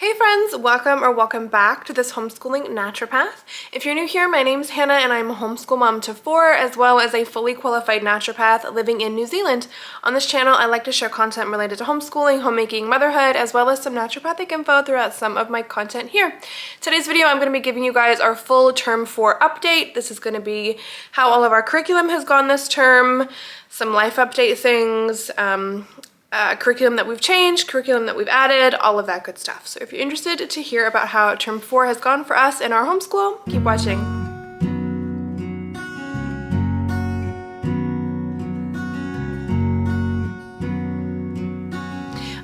Hey friends, welcome back to this Homeschooling Naturopath. If you're new here, my name's Hannah and I'm a homeschool mom to 4, as well as a fully qualified naturopath living in New Zealand. On this channel, I like to share content related to homeschooling, homemaking, motherhood, as well as some naturopathic info throughout some of my content here. Today's video, I'm going to be giving you guys our full term 4 update. This is going to be how all of our curriculum has gone this term, some life update things, curriculum that we've changed, curriculum that we've added, all of that good stuff. So if you're interested to hear about how term 4 has gone for us in our homeschool, keep watching.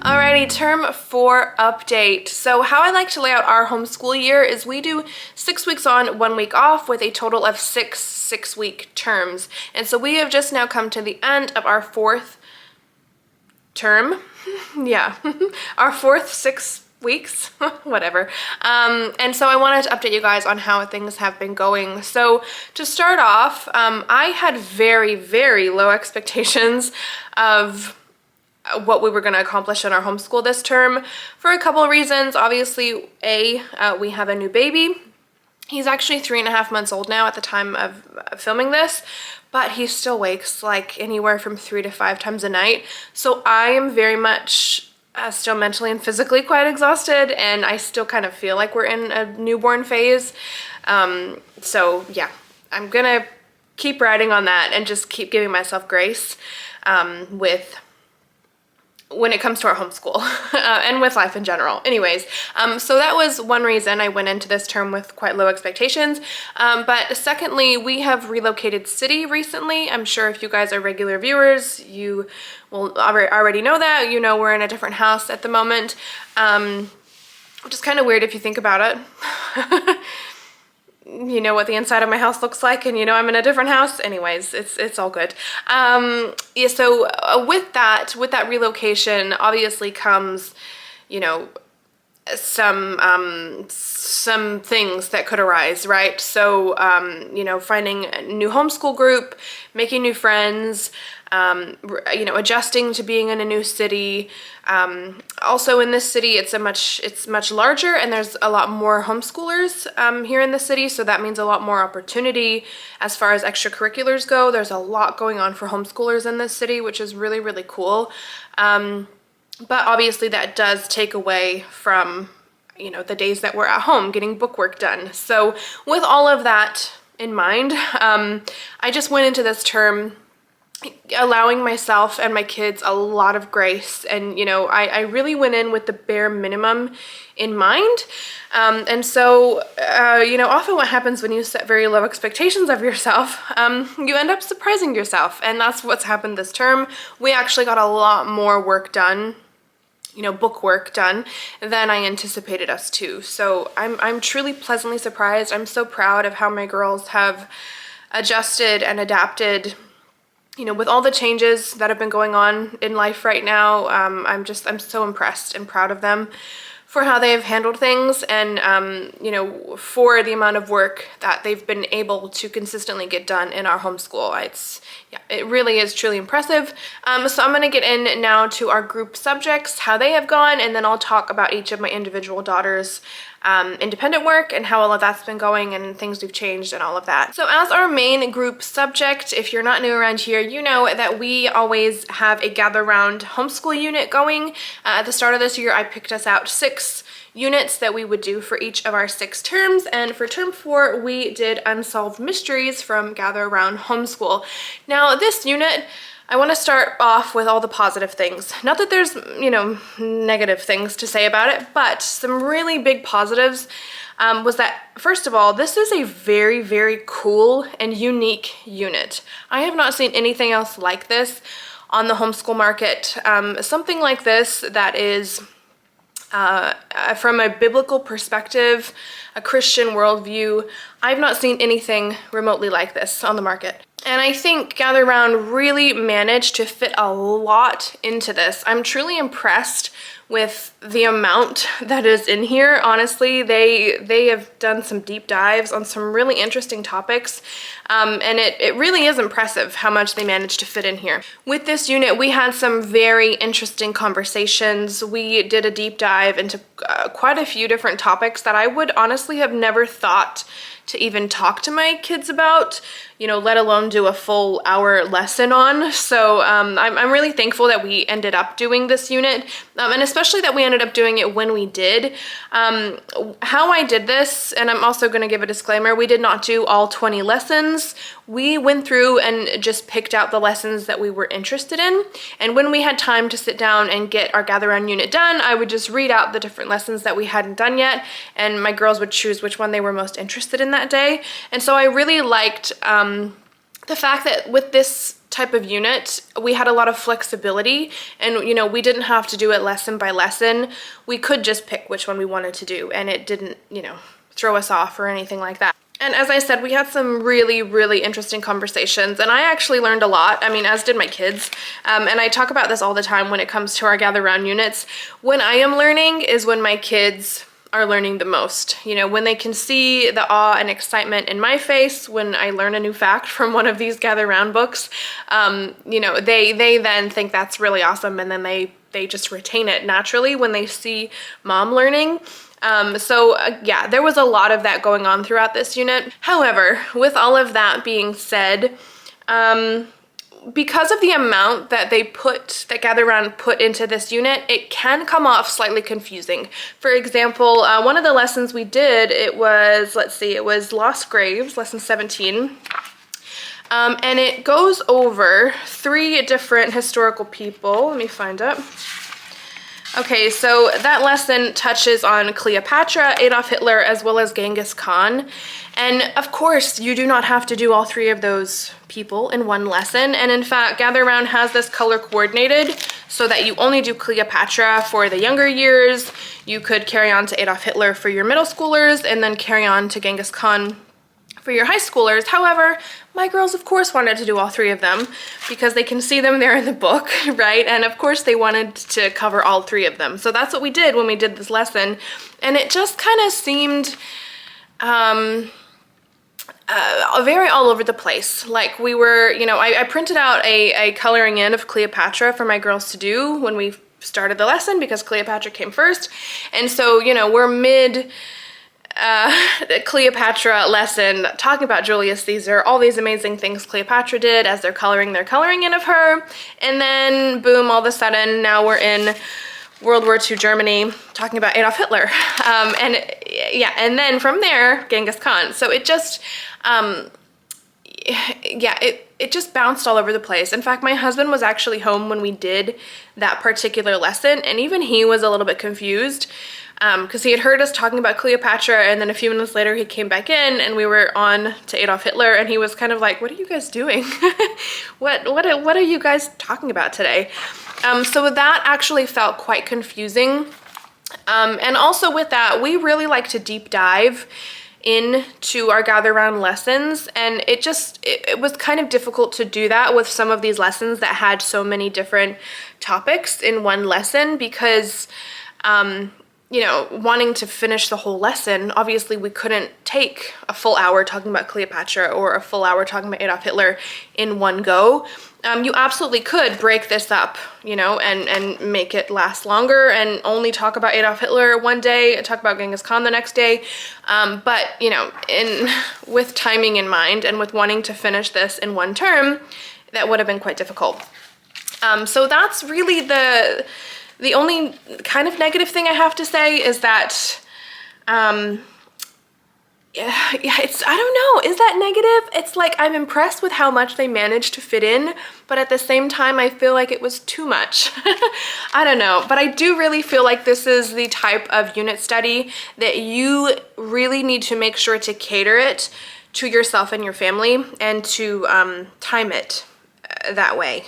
Alrighty, term 4 update. So how I like to lay out our homeschool year is we do 6 weeks on, 1 week off with a total of six week terms. And so we have just now come to the end of our 4th term. Yeah, our 4th 6 weeks, whatever. And so I wanted to update you guys on how things have been going. So to start off, I had very, very low expectations of what we were going to accomplish in our homeschool this term for a couple of reasons. Obviously, we have a new baby. He's actually 3.5 months old now at the time of filming this, but he still wakes like anywhere from 3 to 5 times a night. So I am very much still mentally and physically quite exhausted, and I still kind of feel like we're in a newborn phase. So yeah, I'm gonna keep riding on that and just keep giving myself grace when it comes to our homeschool and with life in general. Anyways, so that was one reason I went into this term with quite low expectations. But secondly, we have relocated city recently. I'm sure if you guys are regular viewers, you will already know that. You know we're in a different house at the moment, which is kind of weird if you think about it. You know what the inside of my house looks like, and you know I'm in a different house. Anyways, it's all good. Yeah, so with that relocation obviously comes, you know, some things that could arise, right? So you know, finding a new homeschool group, making new friends, you know, adjusting to being in a new city. Also in this city, it's much larger, and there's a lot more homeschoolers here in the city, so that means a lot more opportunity as far as extracurriculars go. There's a lot going on for homeschoolers in this city, which is really, really cool. But obviously that does take away from, you know, the days that we're at home getting bookwork done. So with all of that in mind, I just went into this term allowing myself and my kids a lot of grace, and you know, I really went in with the bare minimum in mind. And so you know, often what happens when you set very low expectations of yourself, you end up surprising yourself, and that's what's happened this term. We actually got a lot more work done, you know, book work done, than I anticipated us to. So I'm truly pleasantly surprised. I'm so proud of how my girls have adjusted and adapted, you know, with all the changes that have been going on in life right now. I'm so impressed and proud of them for how they have handled things, and you know, for the amount of work that they've been able to consistently get done in our homeschool. Yeah, it really is truly impressive. So I'm gonna get in now to our group subjects, how they have gone, and then I'll talk about each of my individual daughters' independent work and how all of that's been going and things we've changed and all of that. So as our main group subject, if you're not new around here, you know that we always have a gather round homeschool unit going. At the start of this year, I picked us out 6 units that we would do for each of our 6 terms, and for term 4 we did Unsolved Mysteries from Gather Around Homeschool. Now this unit, I want to start off with all the positive things. Not that there's, you know, negative things to say about it, but some really big positives was that, first of all, this is a very, very cool and unique unit. I have not seen anything else like this on the homeschool market. Something like this that is from a biblical perspective, a Christian worldview, I've not seen anything remotely like this on the market. And I think Gather Round really managed to fit a lot into this. I'm truly impressed with the amount that is in here. Honestly, they have done some deep dives on some really interesting topics, and it really is impressive how much they managed to fit in here. With this unit, we had some very interesting conversations. We did a deep dive into quite a few different topics that I would honestly have never thought to even talk to my kids about, you know, let alone do a full hour lesson on. So I'm really thankful that we ended up doing this unit, and especially that we ended up doing it when we did. How I did this, and I'm also going to give a disclaimer, we did not do all 20 lessons. We went through and just picked out the lessons that we were interested in, and when we had time to sit down and get our gather round unit done, I would just read out the different lessons that we hadn't done yet, and my girls would choose which one they were most interested in that day. And so I really liked the fact that with this type of unit, we had a lot of flexibility, and you know, we didn't have to do it lesson by lesson. We could just pick which one we wanted to do, and it didn't, you know, throw us off or anything like that. And as I said, we had some really, really interesting conversations, and I actually learned a lot. I mean, as did my kids. And I talk about this all the time when it comes to our gather round units. When I am learning is when my kids are learning the most. You know, when they can see the awe and excitement in my face when I learn a new fact from one of these gather round books, you know, they then think that's really awesome, and then they just retain it naturally when they see mom learning. Yeah, there was a lot of that going on throughout this unit. However, with all of that being said, because of the amount that Gather Round put into this unit, it can come off slightly confusing. For example, one of the lessons we did, it was Lost Graves, lesson 17. And it goes over 3 different historical people. Let me find it. Okay, so that lesson touches on Cleopatra, Adolf Hitler, as well as Genghis Khan. And of course, you do not have to do all 3 of those people in one lesson. And in fact, Gather Round has this color coordinated so that you only do Cleopatra for the younger years. You could carry on to Adolf Hitler for your middle schoolers, and then carry on to Genghis Khan for your high schoolers. However, my girls of course wanted to do all 3 of them because they can see them there in the book, right? And of course they wanted to cover all 3 of them. So that's what we did when we did this lesson. And it just kind of seemed very all over the place. Like we were, you know, I printed out a coloring in of Cleopatra for my girls to do when we started the lesson because Cleopatra came first. And so, you know, we're mid the Cleopatra lesson, talking about Julius Caesar, all these amazing things Cleopatra did as they're coloring their coloring in of her, and then boom, all of a sudden now we're in World War II Germany talking about Adolf Hitler, and then from there Genghis Khan. So it just it just bounced all over the place. In fact, my husband was actually home when we did that particular lesson, and even he was a little bit confused because he had heard us talking about Cleopatra, and then a few minutes later he came back in and we were on to Adolf Hitler, and he was kind of like, what are you guys doing? what are you guys talking about today? So that actually felt quite confusing. And also with that, we really like to deep dive into our gather round lessons, and it was kind of difficult to do that with some of these lessons that had so many different topics in one lesson because you know, wanting to finish the whole lesson, obviously we couldn't take a full hour talking about Cleopatra or a full hour talking about Adolf Hitler in one go. You absolutely could break this up, you know, and make it last longer and only talk about Adolf Hitler one day, talk about Genghis Khan the next day. But, you know, with timing in mind and with wanting to finish this in one term, that would have been quite difficult. So that's really the only kind of negative thing I have to say is that, it's, I don't know, is that negative? It's like I'm impressed with how much they managed to fit in, but at the same time, I feel like it was too much. I don't know, but I do really feel like this is the type of unit study that you really need to make sure to cater it to yourself and your family and to time it that way,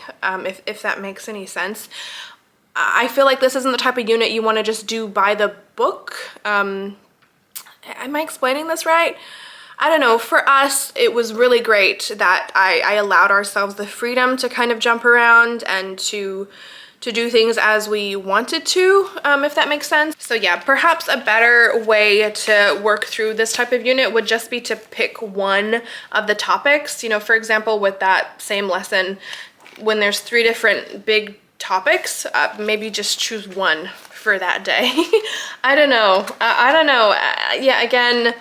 if that makes any sense. I feel like this isn't the type of unit you want to just do by the book. Am I explaining this right? I don't know. For us, it was really great that I allowed ourselves the freedom to kind of jump around and to to do things as we wanted to, if that makes sense. So yeah, perhaps a better way to work through this type of unit would just be to pick one of the topics. You know, for example, with that same lesson, when there's 3 different big topics, maybe just choose one for that day. I don't know. Yeah, again,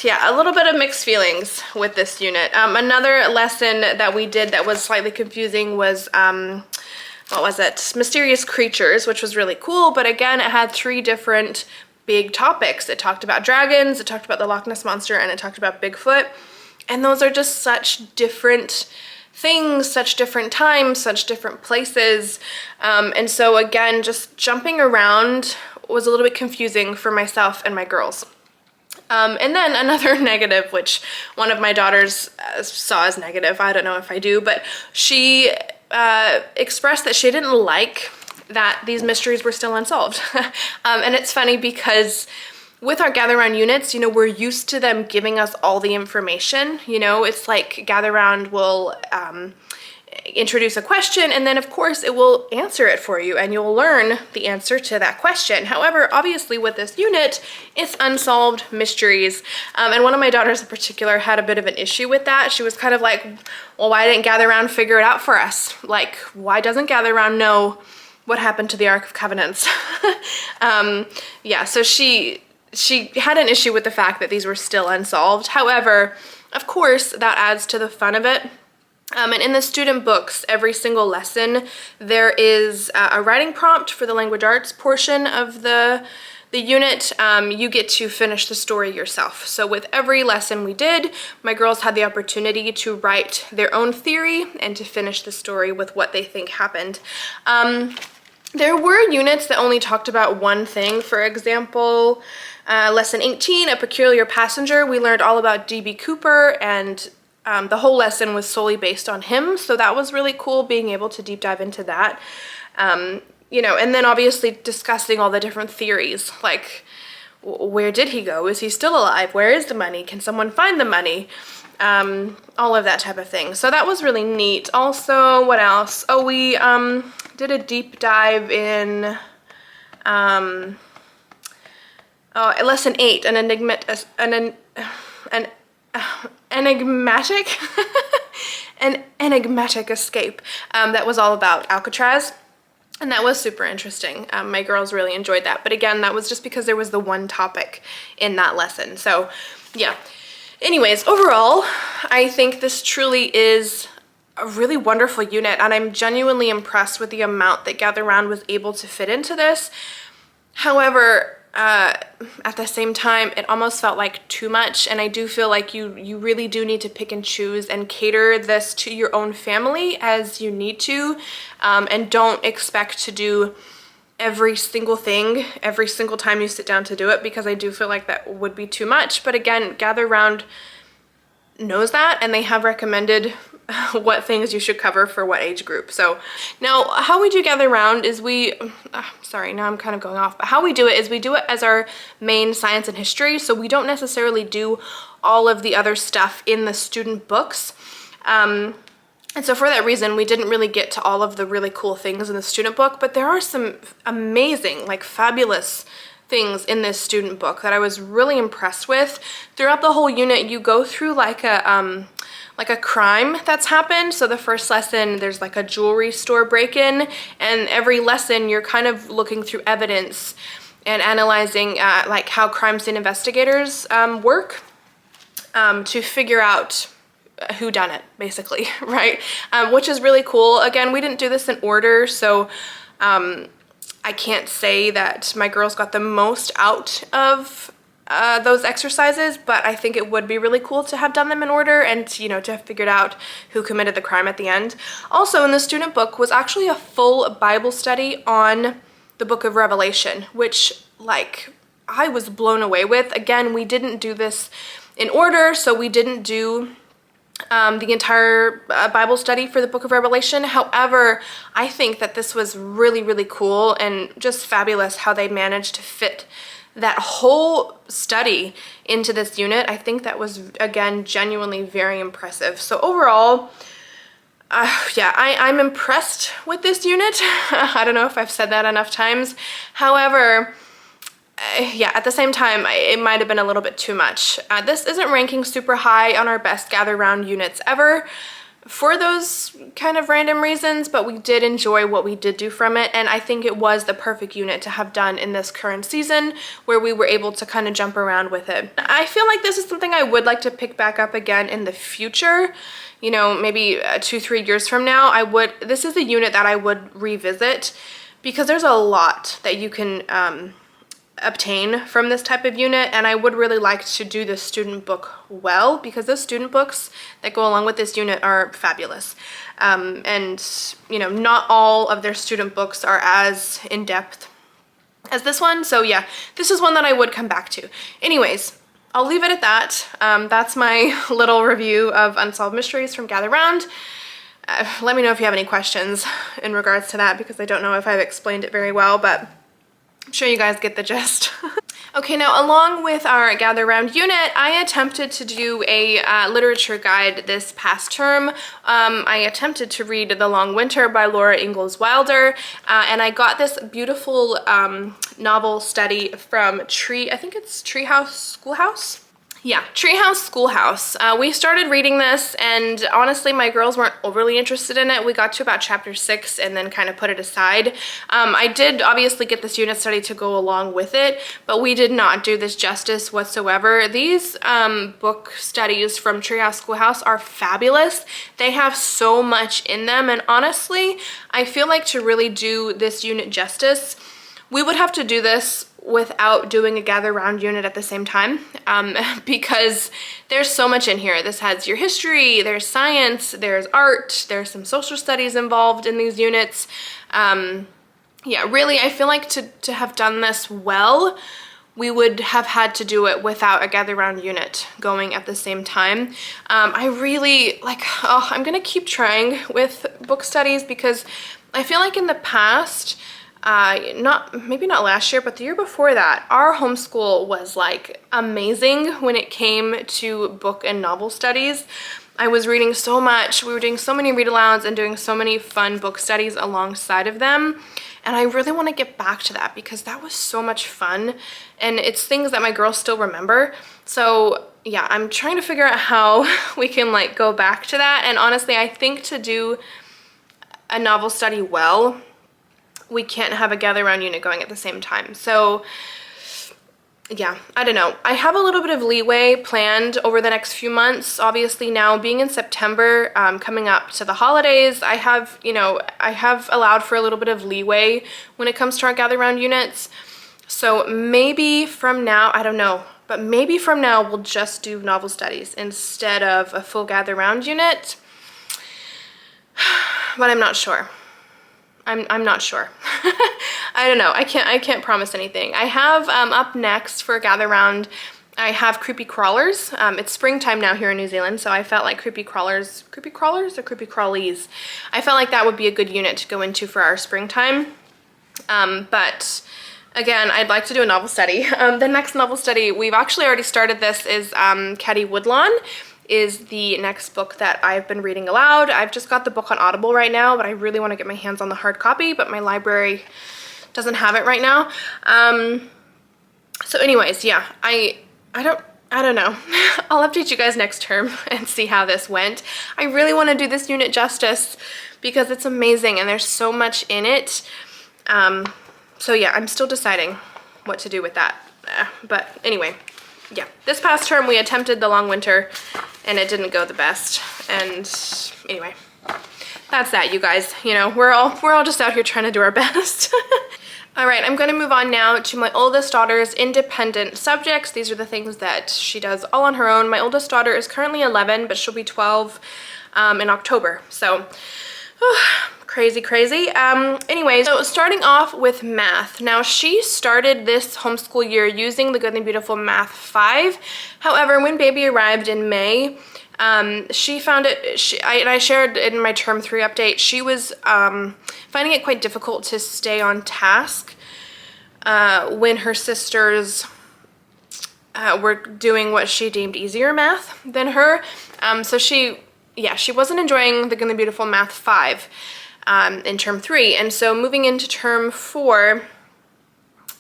yeah, a little bit of mixed feelings with this unit. Another lesson that we did that was slightly confusing was, what was it? Mysterious creatures, which was really cool. But again, it had 3 different big topics. It talked about dragons, it talked about the Loch Ness Monster, and it talked about Bigfoot. And those are just such different things, such different times, such different places. And so again, just jumping around was a little bit confusing for myself and my girls. And then another negative, which one of my daughters saw as negative, I don't know if I do, but she expressed that she didn't like that these mysteries were still unsolved. And it's funny because with our Gather Round units, you know, we're used to them giving us all the information. You know, it's like Gather Round will introduce a question, and then of course it will answer it for you and you'll learn the answer to that question. However, obviously with this unit, it's unsolved mysteries. And one of my daughters in particular had a bit of an issue with that. She was kind of like, well, why didn't Gather Round figure it out for us? Like, why doesn't Gather Round know what happened to the Ark of Covenants? Yeah, so she had an issue with the fact that these were still unsolved. However, of course, that adds to the fun of it. And in the student books, every single lesson, there is a writing prompt for the language arts portion of the unit. You get to finish the story yourself. So with every lesson we did, my girls had the opportunity to write their own theory and to finish the story with what they think happened. There were units that only talked about one thing. For example, lesson 18, A Peculiar Passenger, we learned all about D.B. Cooper, and the whole lesson was solely based on him, so that was really cool being able to deep dive into that. You know, and then obviously discussing all the different theories, like where did he go? Is he still alive? Where is the money? Can someone find the money? All of that type of thing. So that was really neat. Also, what else? Oh, we did a deep dive in lesson 8, an enigmatic escape. That was all about Alcatraz, and that was super interesting. My girls really enjoyed that, but again, that was just because there was the one topic in that lesson. So yeah, anyways, overall, I think this truly is a really wonderful unit, and I'm genuinely impressed with the amount that Gather Round was able to fit into this. However, at the same time, it almost felt like too much, and I do feel like you really do need to pick and choose and cater this to your own family as you need to, and don't expect to do every single thing every single time you sit down to do it, because I do feel like that would be too much. But again, Gather Round knows that, and they have recommended what things you should cover for what age group. So now how we do Gather Round is sorry, now I'm kind of going off, but how we do it is we do it as our main science and history. So we don't necessarily do all of the other stuff in the student books. And so for that reason, we didn't really get to all of the really cool things in the student book, but there are some amazing, like fabulous things in this student book that I was really impressed with. Throughout the whole unit, you go through like a crime that's happened. So the first lesson, there's like a jewelry store break-in, and every lesson you're kind of looking through evidence and analyzing like how crime scene investigators work to figure out who done it, basically, right? Which is really cool. Again, we didn't do this in order, so I can't say that my girls got the most out of those exercises, but I think it would be really cool to have done them in order and, you know, to have figured out who committed the crime at the end. Also, in the student book was actually a full Bible study on the book of Revelation, which, like, I was blown away with. Again, we didn't do this in order, so we didn't do the entire Bible study for the book of Revelation. However, I think that this was really, really cool and just fabulous how they managed to fit that whole study into this unit. I think that was, again, genuinely very impressive. So overall, Yeah, I'm impressed with this unit. I don't know if I've said that enough times. However, yeah, at the same time, it might have been a little bit too much. This isn't ranking super high on our best gather round units ever for those kind of random reasons, but we did enjoy what we did do from it, and I think it was the perfect unit to have done in this current season where we were able to kind of jump around with it. I feel like this is something I would like to pick back up again in the future. You know, maybe 2-3 years from now, this is a unit that I would revisit because there's a lot that you can obtain from this type of unit, and I would really like to do the student book well because those student books that go along with this unit are fabulous. And you know, not all of their student books are as in-depth as this one, so yeah, this is one that I would come back to. Anyways, I'll leave it at that. That's my little review of Unsolved Mysteries from Gather Round. Let me know if you have any questions in regards to that because I don't know if I've explained it very well, but I'm sure you guys get the gist. Okay, now along with our Gather Round unit, I attempted to do a literature guide this past term. I attempted to read The Long Winter by Laura Ingalls Wilder, and I got this beautiful novel study from I think it's Treehouse Schoolhouse? Yeah, Treehouse Schoolhouse. We started reading this, and honestly my girls weren't overly interested in it. We got to about chapter 6 and then kind of put it aside. I did obviously get this unit study to go along with it, but we did not do this justice whatsoever. These book studies from Treehouse Schoolhouse are fabulous. They have so much in them, and honestly I feel like to really do this unit justice, we would have to do this without doing a Gather Round unit at the same time, because there's so much in here. This has your history, there's science, there's art, there's some social studies involved in these units. Yeah, really, I feel like to have done this well, we would have had to do it without a Gather Round unit going at the same time. I really, I'm gonna keep trying with book studies because I feel like in the past, maybe not last year, but the year before that, our homeschool was like amazing when it came to book and novel studies. I was reading so much, we were doing so many read-alouds and doing so many fun book studies alongside of them, and I really want to get back to that because that was so much fun, and it's things that my girls still remember. So yeah, I'm trying to figure out how we can like go back to that, and honestly I think to do a novel study well, we can't have a Gather Round unit going at the same time. So yeah, I don't know. I have a little bit of leeway planned over the next few months. Obviously now being in September, coming up to the holidays, I have allowed for a little bit of leeway when it comes to our Gather Round units. So maybe from now, I don't know, but maybe from now we'll just do novel studies instead of a full Gather Round unit. But I'm not sure. I'm not sure. I don't know. I can't promise anything. I have up next for Gather Round, I have creepy crawlers. It's springtime now here in New Zealand, so I felt like creepy crawlers or creepy crawlies? I felt like that would be a good unit to go into for our springtime. But again, I'd like to do a novel study. The next novel study, we've actually already started this, is Caddy Woodlawn. Is the next book that I've been reading aloud. I've just got the book on Audible right now, but I really want to get my hands on the hard copy, but my library doesn't have it right now. So anyways, yeah, I don't know. I'll update you guys next term and see how this went. I really want to do this unit justice because it's amazing and there's so much in it. So yeah, I'm still deciding what to do with that. But anyway, yeah, this past term we attempted The Long Winter and it didn't go the best. And anyway, that's that, you guys. You know, we're all just out here trying to do our best. All right, I'm going to move on now to my oldest daughter's independent subjects. These are the things that she does all on her own. My oldest daughter is currently 11, but she'll be 12 in October. So crazy. Anyway, so starting off with math. Now, she started this homeschool year using the Good and Beautiful Math 5. However, when baby arrived in May, she found it, and I shared in my term 3 update, she was finding it quite difficult to stay on task when her sisters were doing what she deemed easier math than her. So she yeah, she wasn't enjoying the Good and the Beautiful Math 5 in term 3. And so moving into term 4,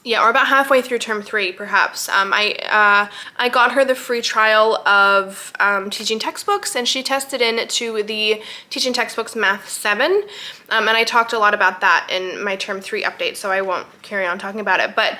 yeah, or about halfway through term 3, perhaps, I got her the free trial of teaching textbooks, and she tested into the teaching textbooks Math 7, and I talked a lot about that in my term 3 update, so I won't carry on talking about it. But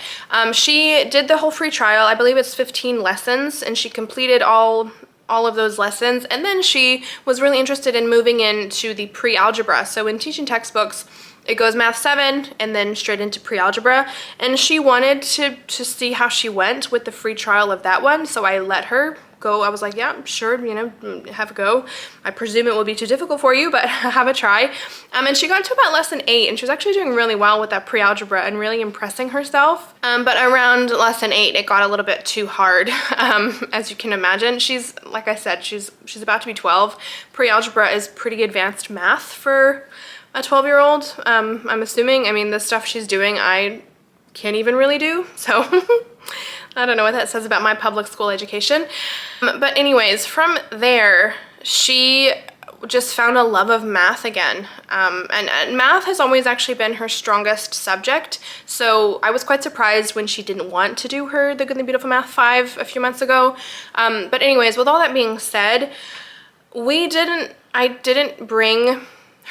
she did the whole free trial. I believe it's 15 lessons, and she completed all of those lessons, and then she was really interested in moving into the pre-algebra. So in teaching textbooks, it goes Math 7 and then straight into pre-algebra, and she wanted to see how she went with the free trial of that one, so I let her go. I was like, yeah, sure, you know, have a go. I presume it will be too difficult for you, but have a try. And she got to about lesson 8, and she was actually doing really well with that pre-algebra and really impressing herself. But around lesson 8, it got a little bit too hard, as you can imagine. She's, like I said, she's about to be 12. Pre-algebra is pretty advanced math for a 12-year-old, I'm assuming. I mean, the stuff she's doing, I can't even really do, so I don't know what that says about my public school education. But anyways, from there, she just found a love of math again. And math has always actually been her strongest subject, so I was quite surprised when she didn't want to do her The Good and the Beautiful Math 5 a few months ago. But anyways, with all that being said, I didn't bring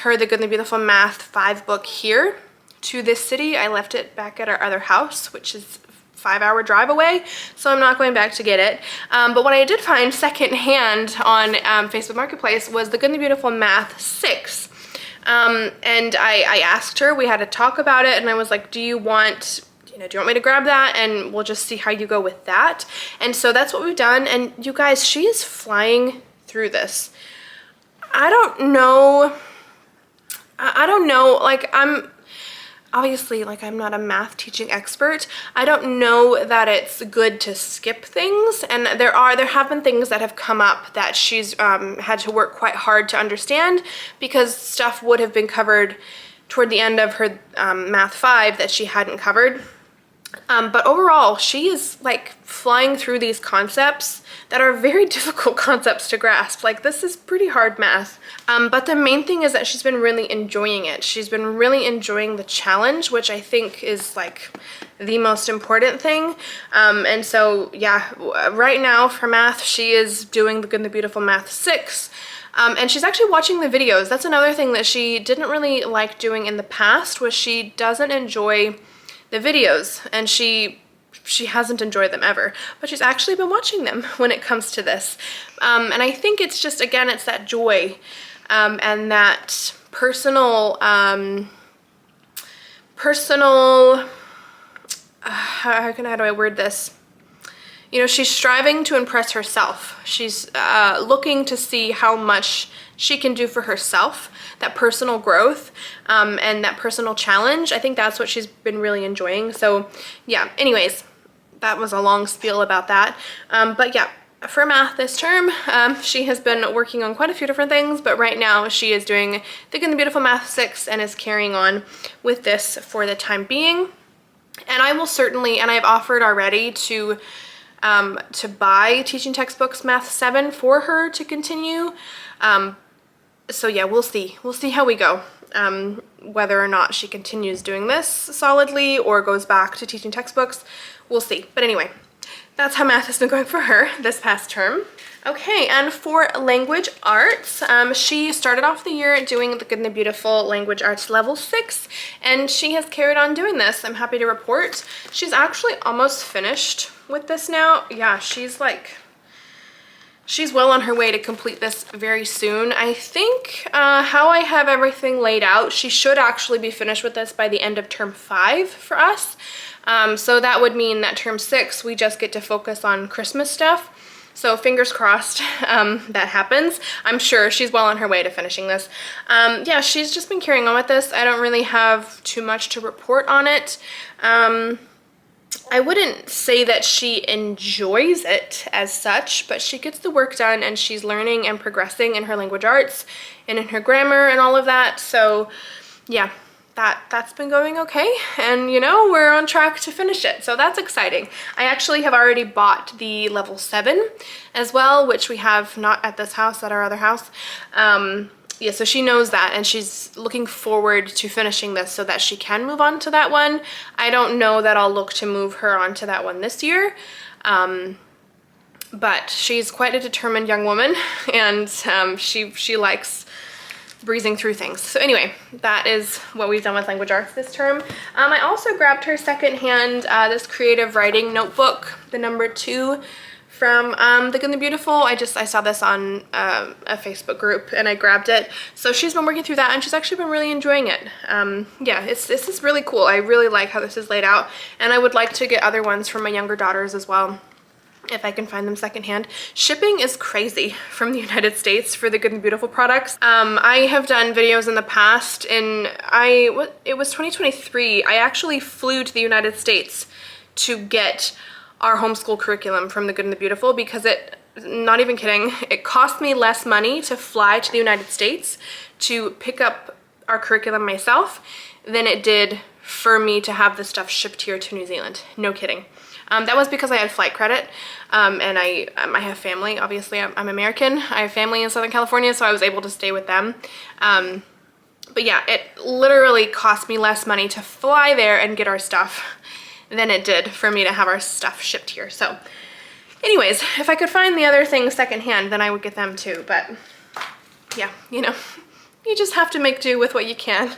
her The Good and the Beautiful Math 5 book here to this city. I left it back at our other house, which is a 5-hour drive away, so I'm not going back to get it. But what I did find secondhand on Facebook Marketplace was The Good and the Beautiful Math 6. And I asked her, we had a talk about it, and I was like, do you want me to grab that, and we'll just see how you go with that? And so that's what we've done, and you guys, she is flying through this. I don't know, like, I'm not a math teaching expert. I don't know that it's good to skip things, and there have been things that have come up that she's had to work quite hard to understand, because stuff would have been covered toward the end of her Math 5 that she hadn't covered. But overall, she is like flying through these concepts that are very difficult concepts to grasp. Like, this is pretty hard math. But the main thing is that she's been really enjoying it. She's been really enjoying the challenge, which I think is like the most important thing. And so, yeah, right now for math, she is doing The Good and the Beautiful Math 6. And she's actually watching the videos. That's another thing that she didn't really like doing in the past, was she doesn't enjoy the videos, and she hasn't enjoyed them ever, but she's actually been watching them when it comes to this. And I think it's just, again, it's that joy and that personal, how do I word this? You know, she's striving to impress herself. She's looking to see how much she can do for herself, that personal growth and that personal challenge. I think that's what she's been really enjoying. So yeah, anyways, that was a long spiel about that. But yeah, for math this term, she has been working on quite a few different things, but right now she is doing The Good and the Beautiful Math 6 and is carrying on with this for the time being. And I will certainly, and I've offered already to buy teaching textbooks Math 7 for her to continue. So yeah, we'll see how we go, whether or not she continues doing this solidly or goes back to teaching textbooks. We'll see. But anyway, that's how math has been going for her this past term. Okay, and for language arts, she started off the year doing The Good and the Beautiful Language Arts Level 6, and she has carried on doing this. I'm happy to report. She's actually almost finished with this now. Yeah, she's well on her way to complete this very soon. I think how I have everything laid out, she should actually be finished with this by the end of term 5 for us. So that would mean that term 6, we just get to focus on Christmas stuff. So fingers crossed that happens. I'm sure she's well on her way to finishing this. Yeah, she's just been carrying on with this. I don't really have too much to report on it. I wouldn't say that she enjoys it as such, but she gets the work done and she's learning and progressing in her language arts and in her grammar and all of that. So yeah, that's been going okay, and you know, we're on track to finish it, so that's exciting. I actually have already bought the level 7 as well, which we have not at this house, at our other house. Yeah, so she knows that, and she's looking forward to finishing this so that she can move on to that one. I don't know that I'll look to move her on to that one this year, but she's quite a determined young woman, and she likes breezing through things. So anyway, that is what we've done with language arts this term. I also grabbed her secondhand this creative writing notebook, the number 2 from The Good and the Beautiful. I saw this on a Facebook group and I grabbed it. So she's been working through that and she's actually been really enjoying it. Yeah, this is really cool. I really like how this is laid out, and I would like to get other ones for my younger daughters as well, if I can find them secondhand. Shipping is crazy from the United States for the Good and Beautiful products. I have done videos in the past, and it was 2023. I actually flew to the United States to get our homeschool curriculum from the Good and the Beautiful, because not even kidding, it cost me less money to fly to the United States to pick up our curriculum myself than it did for me to have the stuff shipped here to New Zealand. No kidding. That was because I had flight credit, and I have family. Obviously, I'm American. I have family in Southern California, so I was able to stay with them. But yeah, it literally cost me less money to fly there and get our stuff than it did for me to have our stuff shipped here. So anyways, if I could find the other things secondhand, then I would get them too. But yeah, you know, you just have to make do with what you can.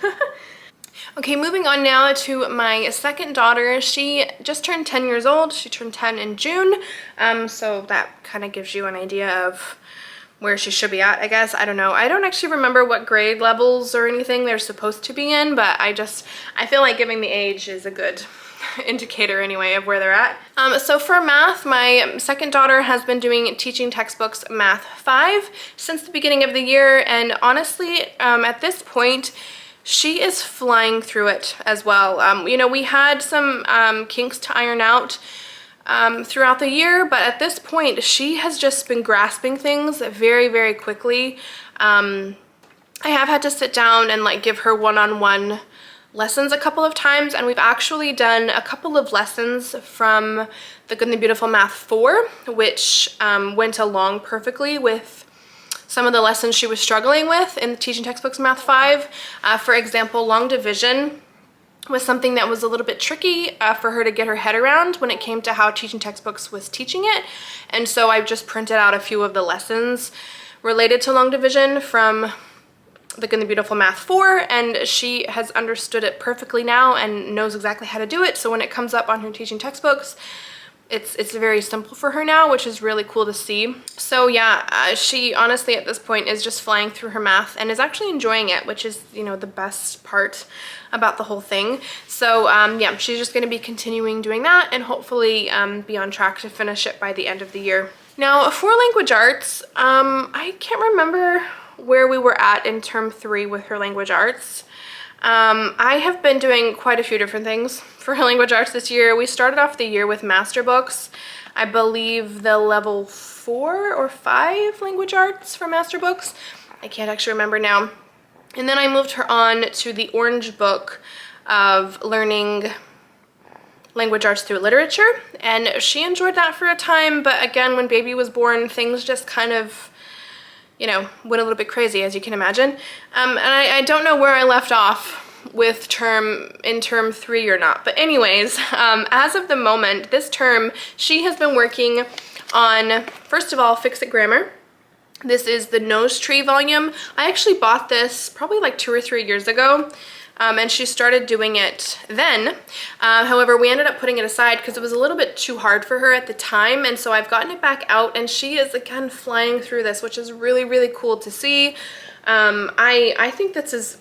Okay, moving on now to my second daughter. She just turned 10 years old. She turned 10 in June. So that kind of gives you an idea of where she should be at, I guess. I don't know. I don't actually remember what grade levels or anything they're supposed to be in, but I feel like giving the age is a good indicator anyway of where they're at. So for math, my second daughter has been doing teaching textbooks Math 5 since the beginning of the year, and honestly, at this point, she is flying through it as well. You know, we had some kinks to iron out throughout the year, but at this point, she has just been grasping things very, very quickly. I have had to sit down and like give her one-on-one lessons a couple of times, and we've actually done a couple of lessons from The Good and the Beautiful Math 4, which went along perfectly with some of the lessons she was struggling with in the teaching textbooks Math 5. For example, long division was something that was a little bit tricky for her to get her head around when it came to how teaching textbooks was teaching it. And so I've just printed out a few of the lessons related to long division from The Good and the Beautiful Math 4, and she has understood it perfectly now and knows exactly how to do it. So when it comes up on her teaching textbooks, it's very simple for her now, which is really cool to see. So yeah, she honestly at this point is just flying through her math and is actually enjoying it, which is, you know, the best part about the whole thing. So yeah, she's just going to be continuing doing that and hopefully be on track to finish it by the end of the year. Now for language arts, I can't remember where we were at in term 3 with her language arts. I have been doing quite a few different things for her language arts this year. We started off the year with master books. I believe the level 4 or 5 language arts for master books. I can't actually remember now. And then I moved her on to the orange book of learning language arts through literature, and she enjoyed that for a time, but again, when baby was born, things just kind of, you know, went a little bit crazy, as you can imagine. And I don't know where I left off with term 3 or not. But anyways, as of the moment, this term, she has been working on, first of all, Fix It Grammar. This is the Nose Tree volume. I actually bought this probably like 2 or 3 years ago. And she started doing it then. However, we ended up putting it aside because it was a little bit too hard for her at the time, and so I've gotten it back out, and she is again flying through this, which is really, really cool to see. I think this is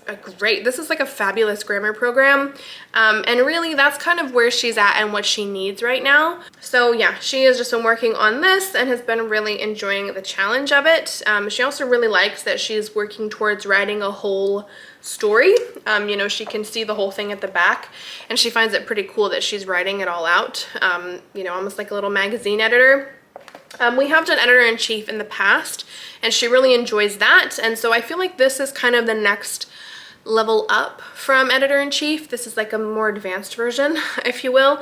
this is like a fabulous grammar program, and really that's kind of where she's at and what she needs right now. So yeah, she has just been working on this and has been really enjoying the challenge of it. She also really likes that she's working towards writing a whole story. You know, she can see the whole thing at the back, and she finds it pretty cool that she's writing it all out, you know, almost like a little magazine editor. We have done editor-in-chief in the past, and she really enjoys that, and so I feel like this is kind of the next level up from editor-in-chief. This is like a more advanced version, if you will.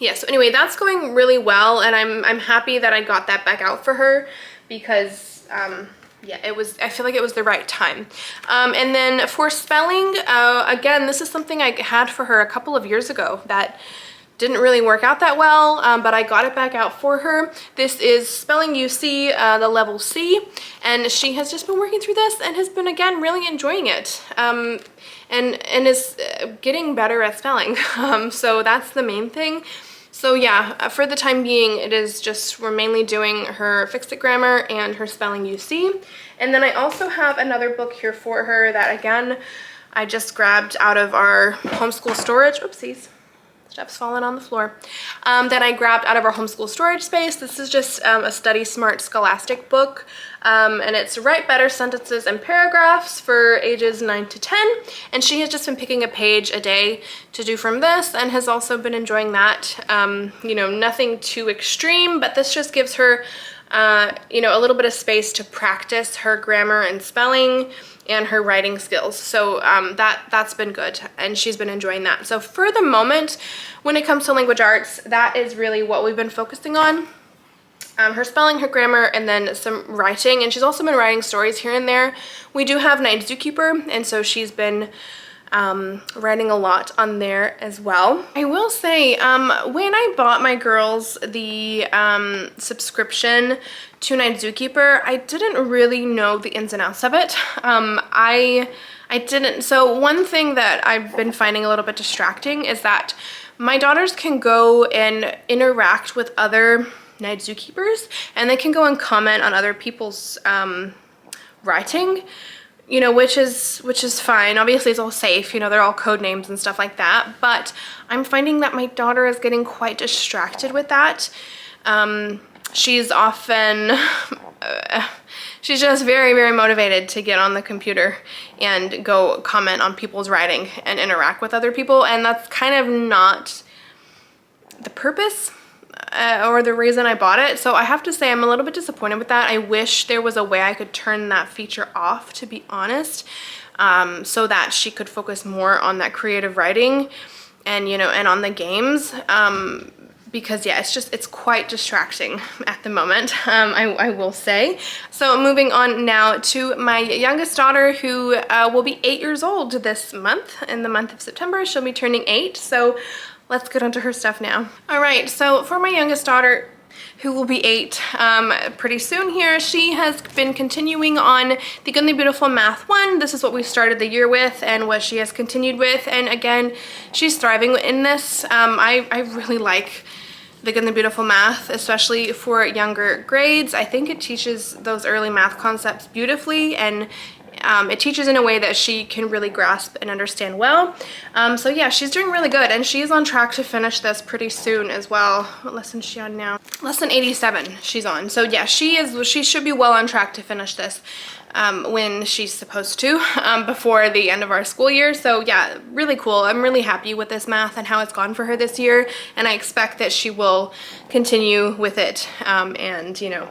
Yeah, so anyway, that's going really well, and I'm happy that I got that back out for her because yeah, I feel like it was the right time. And then for spelling, again, this is something I had for her a couple of years ago that didn't really work out that well, but I got it back out for her. This is Spelling UC, the level C, and she has just been working through this and has been, again, really enjoying it. And is getting better at spelling. So that's the main thing. So yeah, for the time being, we're mainly doing her Fix It Grammar and her Spelling UC. And then I also have another book here for her that, again, I just grabbed out of our homeschool storage. Oopsies. Stuff's fallen on the floor. That I grabbed out of our homeschool storage space. This is just a Study Smart Scholastic book, and it's Write Better Sentences and Paragraphs for ages 9 to 10, and she has just been picking a page a day to do from this and has also been enjoying that. You know, nothing too extreme, but this just gives her you know, a little bit of space to practice her grammar and spelling and her writing skills. So that's been good, and she's been enjoying that. So for the moment, when it comes to language arts, that is really what we've been focusing on. Her spelling, her grammar, and then some writing, and she's also been writing stories here and there. We do have Night Zookeeper, and so she's been writing a lot on there as well. I will say, when I bought my girls the subscription to Night Zookeeper, I didn't really know the ins and outs of it. I didn't. So one thing that I've been finding a little bit distracting is that my daughters can go and interact with other Night Zookeepers, and they can go and comment on other people's writing, you know, which is fine. Obviously it's all safe, you know, they're all code names and stuff like that, but I'm finding that my daughter is getting quite distracted with that. She's often, she's just very, very motivated to get on the computer and go comment on people's writing and interact with other people, and that's kind of not the purpose or the reason I bought it. So I have to say I'm a little bit disappointed with that. I wish there was a way I could turn that feature off, to be honest, so that she could focus more on that creative writing and, you know, and on the games, because yeah, it's quite distracting at the moment, I will say. So moving on now to my youngest daughter, who will be 8 years old this month. In the month of September, she'll be turning 8. So let's get onto her stuff now. All right, so for my youngest daughter, who will be 8 pretty soon here, she has been continuing on the Good and the Beautiful Math 1. This is what we started the year with and what she has continued with. And again, she's thriving in this. I really like the Good and the Beautiful Math, especially for younger grades. I think it teaches those early math concepts beautifully, and it teaches in a way that she can really grasp and understand well. So yeah, she's doing really good, and she's on track to finish this pretty soon as well. What lesson is she on now? Lesson 87 she's on. So yeah, she should be well on track to finish this when she's supposed to, before the end of our school year. So yeah, really cool. I'm really happy with this math and how it's gone for her this year, and I expect that she will continue with it, and you know,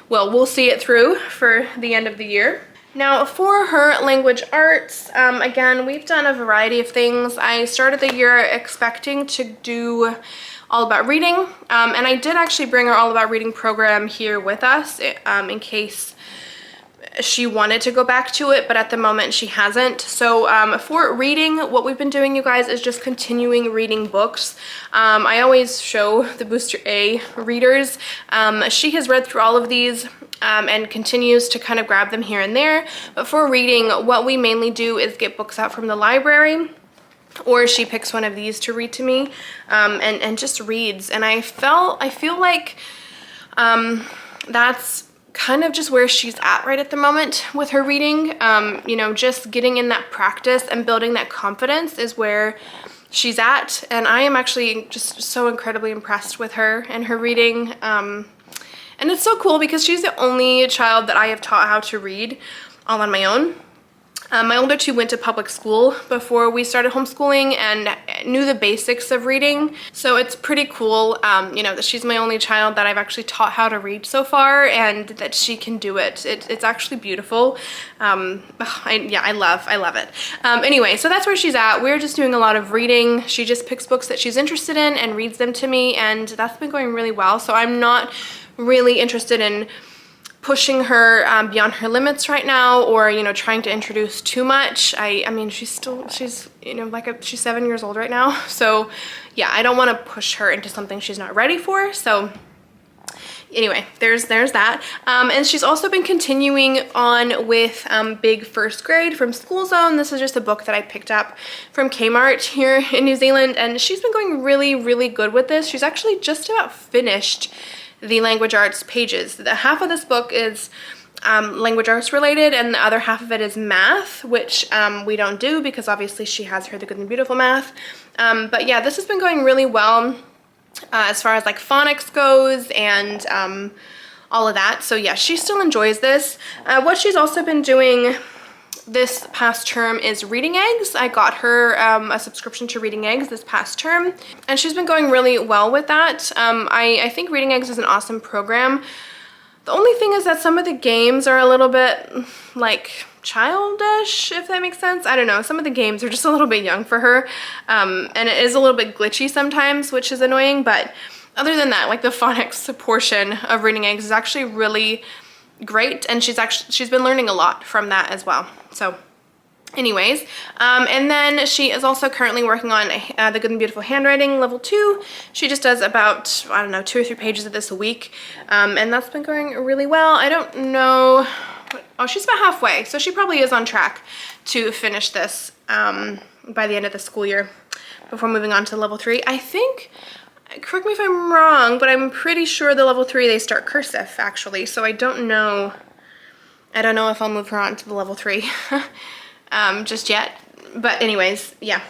well, we'll see it through for the end of the year. Now for her language arts, again, we've done a variety of things. I started the year expecting to do All About Reading, and I did actually bring her All About Reading program here with us in case she wanted to go back to it, but at the moment she hasn't. So for reading, what we've been doing, you guys, is just continuing reading books. I always show the Booster A readers. She has read through all of these and continues to kind of grab them here and there. But for reading, what we mainly do is get books out from the library, or she picks one of these to read to me, and just reads. And I feel like that's kind of just where she's at right at the moment with her reading. You know, just getting in that practice and building that confidence is where she's at, and I am actually just so incredibly impressed with her and her reading. And it's so cool because she's the only child that I have taught how to read all on my own. My older two went to public school before we started homeschooling and knew the basics of reading. So it's pretty cool, you know, that she's my only child that I've actually taught how to read so far, and that she can do it. It's actually beautiful. I love it. Anyway, so that's where she's at. We're just doing a lot of reading. She just picks books that she's interested in and reads them to me, and that's been going really well. So I'm not really interested in pushing her beyond her limits right now, or, you know, trying to introduce too much. I mean, she's you know, like she's 7 years old right now. So yeah, I don't want to push her into something she's not ready for. So anyway, there's that. And she's also been continuing on with Big First Grade from School Zone. This is just a book that I picked up from Kmart here in New Zealand, and she's been going really, really good with this. She's actually just about finished the language arts pages. The half of this book is language arts related, and the other half of it is math, which we don't do because obviously she has her The Good and the Beautiful math. But yeah, this has been going really well as far as like phonics goes and all of that. So yeah, she still enjoys this. What she's also been doing this past term is Reading Eggs. I got her a subscription to Reading Eggs this past term, and she's been going really well with that. I think Reading Eggs is an awesome program. The only thing is that some of the games are a little bit like childish, if that makes sense. I don't know, some of the games are just a little bit young for her, and it is a little bit glitchy sometimes, which is annoying. But other than that, like the phonics portion of Reading Eggs is actually really great, and she's been learning a lot from that as well. So anyways, and then she is also currently working on The Good and Beautiful Handwriting Level 2. She just does about, I don't know, 2 or 3 pages of this a week, and that's been going really well. I don't know, oh, she's about halfway, so she probably is on track to finish this by the end of the school year before moving on to Level 3. I think, correct me if I'm wrong, but I'm pretty sure the Level 3 they start cursive actually, so I don't know if I'll move her on to the Level 3 just yet. But anyways, yeah,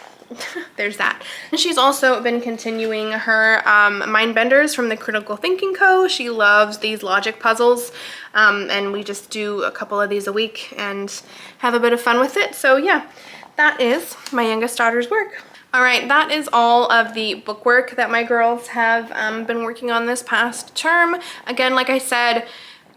there's that. And she's also been continuing her mind benders from the Critical Thinking Co. She loves these logic puzzles, and we just do a couple of these a week and have a bit of fun with it. So yeah, that is my youngest daughter's work. All right, that is all of the bookwork that my girls have been working on this past term. Again, like I said,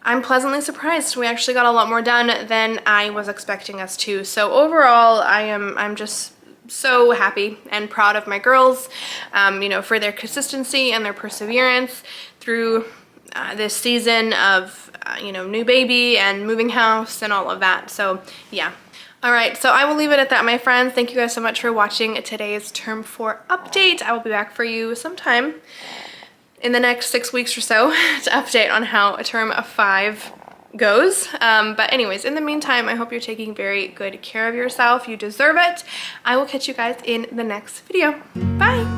I'm pleasantly surprised. We actually got a lot more done than I was expecting us to. So overall, I'm just so happy and proud of my girls, you know, for their consistency and their perseverance through this season of, you know, new baby and moving house and all of that. So yeah. All right, so I will leave it at that, my friends. Thank you guys so much for watching today's Term 4 update. I will be back for you sometime in the next 6 weeks or so to update on how Term 5 goes. But anyways, in the meantime, I hope you're taking very good care of yourself. You deserve it. I will catch you guys in the next video. Bye.